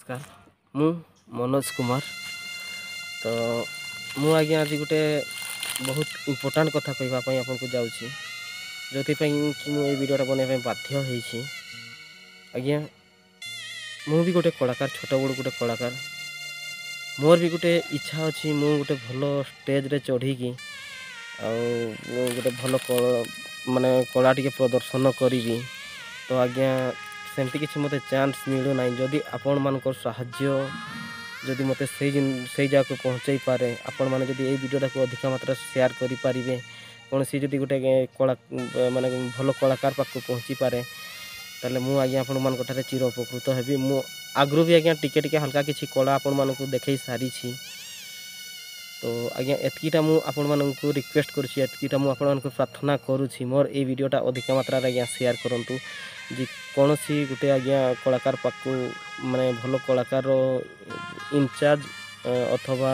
नमस्कार मु मनोज कुमार तो मु आज्ञा आज गोटे बहुत इम्पोर्टाट कथा कहवाई आपन को जाऊँगी जो कि मुझे वीडियोटा बनवाई बाध्य होती आज्ञा मु भी गोटे कलाकार छोट बड़ गोटे कलाकार मोर भी गोटे इच्छा अच्छी मु गोटे भल स्टेज रे चढ़ी गोटे भल माने कला टी प्रदर्शन करी तो आज्ञा सेमती किसी मत चान्स मिलूना जदि आपण मान साहाय्य जदि मत से जगह पहुँचे पारे आपण मैंने जदि ये वीडियोटा को अधिक मात्रा शेयर करें कौन सी जदि गोटे कला माने भल कलाकार पाक पहुँची पारे ताले मु आज्ञा आपण मान चिर उपकृत हेबी मु आगु भी आज्ञा टिके टिके हल्का किसी कला आपण मान देखई सारी तो आज्ञा एतकीटा मु आपण मानक रिक्वेस्ट करुँची एतकीटा मु आपण मानक प्रार्थना करुँची मोर ए वीडियोटा अधिक मात्रा आज्ञा शेयर करंतु जी कौन सी गोटे आज्ञा कलाकार पाक माने भल कलाकार इनचार्ज अथवा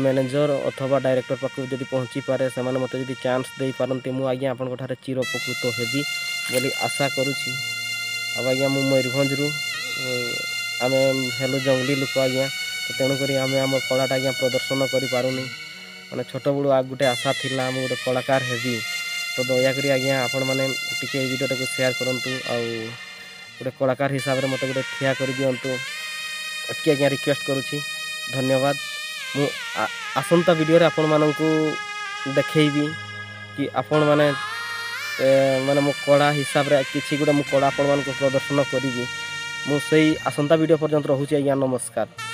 मैनेजर अथवा डायरेक्टर पाक जदि पहुँची पारे से मत जदि चान्स दे पारती मु आज्ञा आपण चिर उपकृत हेबी बोली आशा करुँची अब आज्ञा मु मयूरभंज आम हेलु जंगली लोक आज्ञा तो तेणुक आम आम कलाटा आज्ञा प्रदर्शन करें माने छोट बड़ू आ गोटे आशा थिला आम गोटे कलाकार हेबी तो दयाकोरी आज्ञा आपण मैंने टिके वीडियोटा को शेयर करूँ आउ गोटे कलाकार हिसाब से मत गोटे ठिया कर दिंतु एतकी आज्ञा रिक्वेस्ट करुँची धन्यवाद मु आसंता वीडियो आपण मानक देखी कि आपण माने माने मो कला हिसाब से किसी गोटे मो कला आपण मानक प्रदर्शन करी मु सही आसंता वीडियो पर्यंत रोचे आज्ञा नमस्कार।